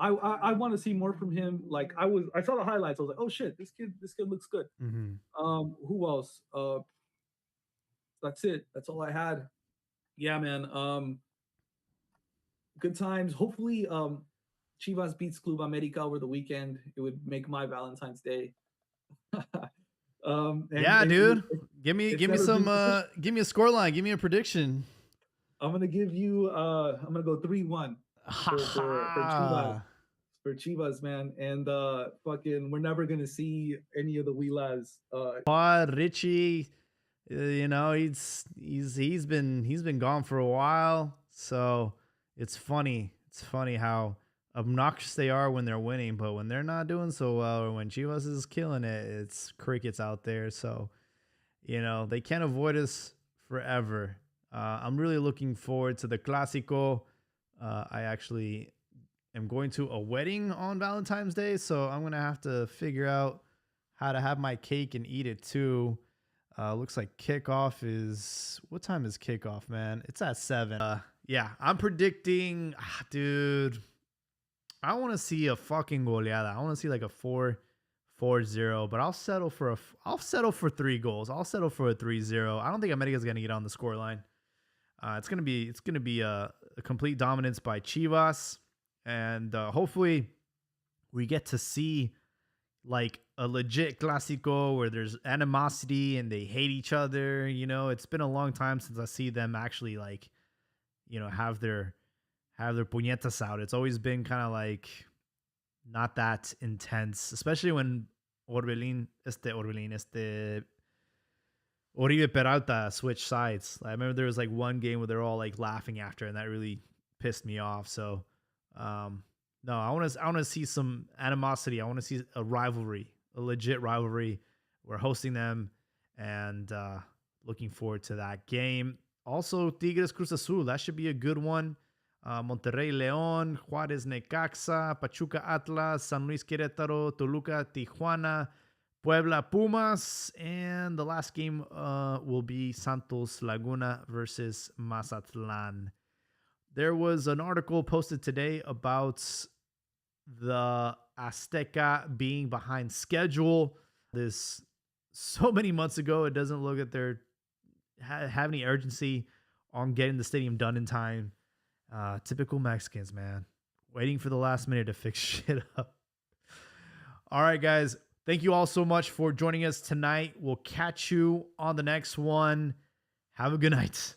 I want to see more from him. Like I saw the highlights. I was like, oh shit, this kid looks good. Hmm. Who else? That's it. That's all I had. Yeah, man. Good times. Hopefully, Chivas beats Club America over the weekend. It would make my Valentine's Day. Yeah, And dude. Give me it's give me never some been. give me a score line. Give me a prediction. I'm gonna give you. I'm gonna go 3-1 Ha for Chivas. ha. For Chivas, man, and fucking, we're never gonna see any of the Wheelas. Pod Richie, he's been gone for a while, so it's funny. It's funny how obnoxious they are when they're winning, but when they're not doing so well or when Chivas is killing it, it's crickets out there. So they can't avoid us forever. I'm really looking forward to the Clasico. I actually am going to a wedding on Valentine's Day, so I'm gonna have to figure out how to have my cake and eat it too. Looks like kickoff is what time is kickoff, man? It's at 7. Yeah, I'm predicting, dude. I want to see a fucking goleada. I want to see like a 4-0, but I'll settle for 3 goals. I'll settle for a 3-0. I don't think America's gonna get on the score line. It's gonna be a complete dominance by Chivas, and hopefully we get to see like a legit Clasico where there's animosity and they hate each other. It's been a long time since I see them actually like, have their puñetas out. It's always been kind of like not that intense, especially when Oribe Peralta switched sides. I remember there was like one game where they're all like laughing after, and that really pissed me off. So, no, I want to see some animosity. I want to see a rivalry, a legit rivalry. We're hosting them, and looking forward to that game. Also, Tigres Cruz Azul. That should be a good one. Monterrey León, Juárez Necaxa, Pachuca Atlas, San Luis Querétaro, Toluca Tijuana, Puebla Pumas, and the last game will be Santos Laguna versus Mazatlan. There was an article posted today about the Azteca being behind schedule. This so many months ago, it doesn't look like they're have any urgency on getting the stadium done in time. Typical Mexicans, man. Waiting for the last minute to fix shit up. All right, guys. Thank you all so much for joining us tonight. We'll catch you on the next one. Have a good night.